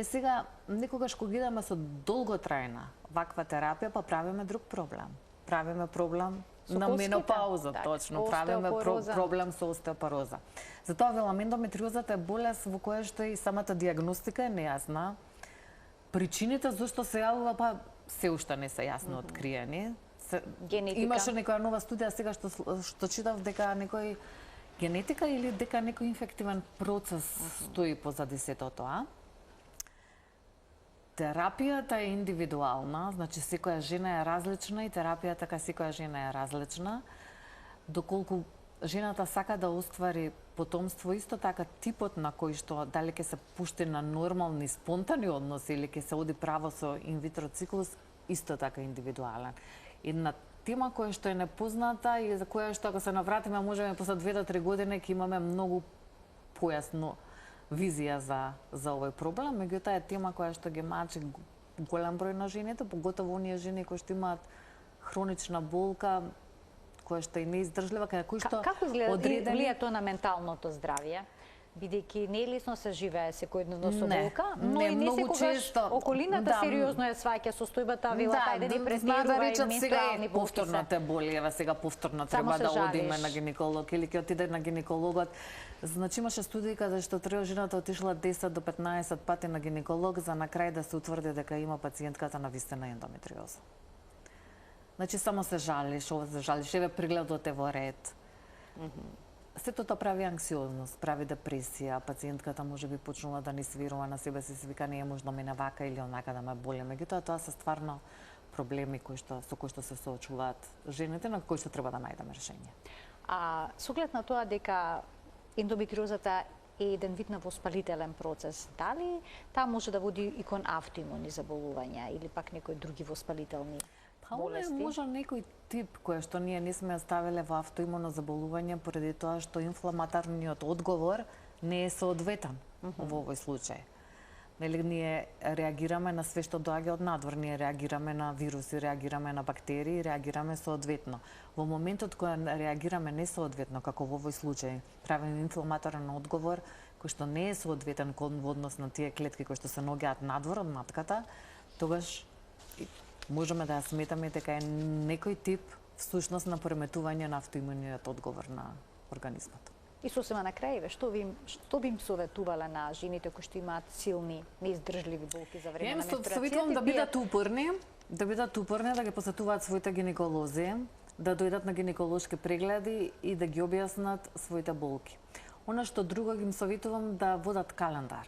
Сега, некогаш кога идеме со долготрајна ваква терапија, па правиме друг проблем. Правиме проблем на менопауза, точно. Правиме проблем со остеопороза. Затоа велам, ендометриозата е болест во која што и самата диагностика е нејасна. Причините зашто се јавува, па се уште не се јасно откриени. Генетика. Имаше некоја нова студија сега што читав дека некој генетика или дека некој инфективен процес стои позади сето тоа. Терапијата е индивидуална, значи секоја жена е различна и терапијата кај секоја жена е различна. Доколку жената сака да оствари потомство, исто така типот на кој што дали ќе се пушти на нормални спонтани односи или ќе се оди право со инвитро циклус, исто така индивидуален. Една тема која што е непозната и за која што ако се навратиме можеме после 2 до 3 години ќе имаме многу појасно визија за овој проблем, меѓутоа е тема која што ги мачи голем број на жените, поготово оние жени кои што имаат хронична болка, која што е неиздржлива, кој што како изгледа влија тоа на менталното здравје? Бидејќи не е лесно се живее секојдневно со болка, но и не секогаш околината сериозно ја сваќа состојбата, вела кај да ни претерува и менструални болки. Повторната болева, сега повторно треба да одиме на гинеколог или ќе отиде на гинекологот. Значи имаше студии каде што жената отишла 10 до 15 пати на гинеколог за на крај да се утврди дека има пациентката навистина ендометриоза. Значи само се жалиш, еве прегледот е во ред. Сето тоа прави анксиозност, прави депресија, пациентката можеби почнува да не свирува на себе си, вика не е можно мене вака или онака да ме боли. Меѓутоа тоа се стварно проблеми со кои што се соочуваат жените, на кои што треба да најдеме решение. Со оглед на тоа дека ендометриозата е еден вид на воспалителен процес, дали таа може да води и кон автоимуни заболувања или пак некои други воспалителни болести? Може некој тип кој што ние не сме оставиле во автоимуно заболување поради тоа што инфламаторниот одговор не е соодветен во овој случај. Нели ние реагираме на све што доаѓа од надвор, ние реагираме на вируси, реагираме на бактерии, реагираме соодветно. Во моментот кога реагираме несоодветно, како во овој случај, правиме инфламаторен одговор кој што не е соодветен во однос на тие клетки кои што се наоѓаат надвор од матката, тогаш можеме да ја сметаме дека е некој тип всушност на пореметување на автоимуниот одговор на организмот. И сосема на крај, што би им советувале на жените кои што имаат силни, неиздржливи болки за време на менструацијата? Советувам да бидат упорни, да ги посетуваат своите гинеколози, да дојдат на гинеколошки прегледи и да ги објаснат своите болки. Она што друго ги им советувам да водат календар.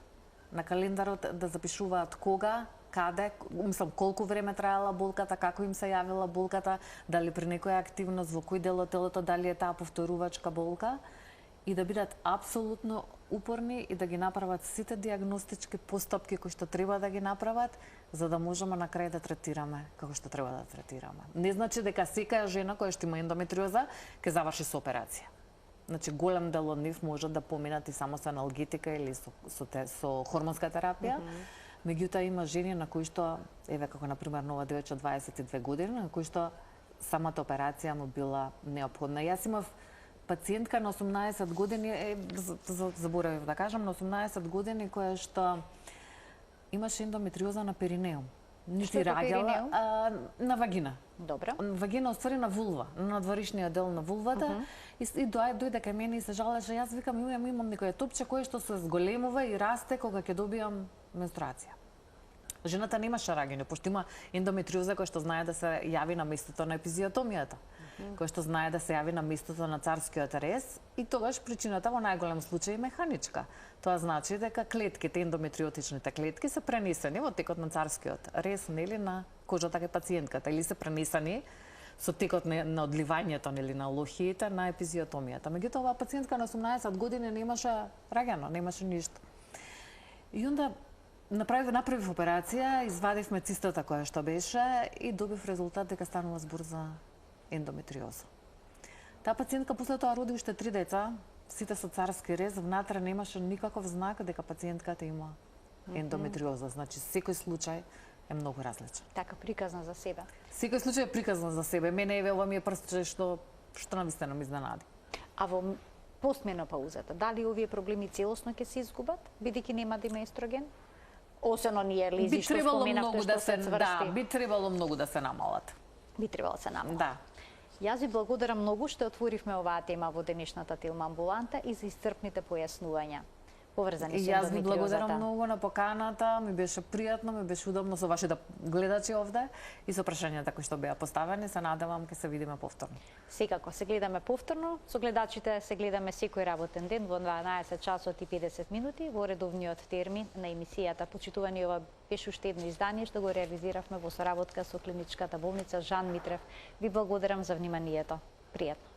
На календарот да запишуваат кога каде, мислам, колку време траела болката, како им се јавила болката, дали при некоја активност, во кој дел од телото, дали е таа повторувачка болка, и да бидат апсолутно упорни и да ги направат сите диагностички постапки кои што треба да ги направат, за да можеме на крај да третираме како што треба да третираме. Не значи дека секоја жена која што има ендометриоза ќе заврши со операција. Значи голем дел од нив можат да поминат и само со аналгетика или со хормонска терапија. Меѓутоа има жени на кои што, еве како на пример нова девојче 22 години, на кои што самата операција му била неопходна. Јас имав пациентка на 18 години, заборавив да кажам, на 18 години која што имаше ендометриоза на перинеум. Нити раѓала на вагина. Добро. Вагина оствари на вулва, на надворишниот дел на вулвата и дојде кај мене и се жалеше. Јас викам имам некој топче кое што се зголемува и расте кога ќе добијам менструација. Жената немаше раѓање, пошто има ендометриоза која што знае да се јави на местото на епизиотомијата, која што знае да се јави на местото на царскиот рез и тогаш причината во најголем случај е механичка. Тоа значи дека клетките, ендометриотичните клетки се пренесени во текот на царскиот рез, нели, на кожата кај пациентката, или се пренесени со текот на одливањето, нели, на лохиите на епизиотомијата. Меѓутоа, оваа пациентка на 18 години немаше раѓано, немаше ништо. И онда направив операција, извадивме цистата која што беше и добив резултат дека станува збор за ендометриоза. Таа пациентка после тоа роди уште 3 деца, сите со царски рез, внатре немаше никаков знак дека пациентката има ендометриоза. Значи, секој случај е многу различен. Така, приказна за себе. Секој случај е приказна за себе. Мене еве ова ми е прстче што навистина ме изненади. А во постменопаузата, дали овие проблеми целосно ќе се изгубат, бидејќи нема да има естроген? Освен оние лези што споменавте што се цврсти. Да, би требало многу да се намалат. Би требало да се намалат. Да. Јас ви благодарам многу што отворивме оваа тема во денешната Телма амбуланта и за истрпните појаснувања поврзани со ендометриозата. Јас ви благодарам многу на поканата, ми беше пријатно, ми беше удобно со вашите гледачи овде и со прашањата кои што беа поставени. Се надевам ќе се видиме повторно. Секако се гледаме повторно. Со гледачите се гледаме секој работен ден во 12 часот и 50 минути во редовниот термин на емисијата. Почитувани, ова беше уште едно издание што го реализиравме во соработка со клиничката болница Жан Митрев. Ви благодарам за вниманието. Пријатно.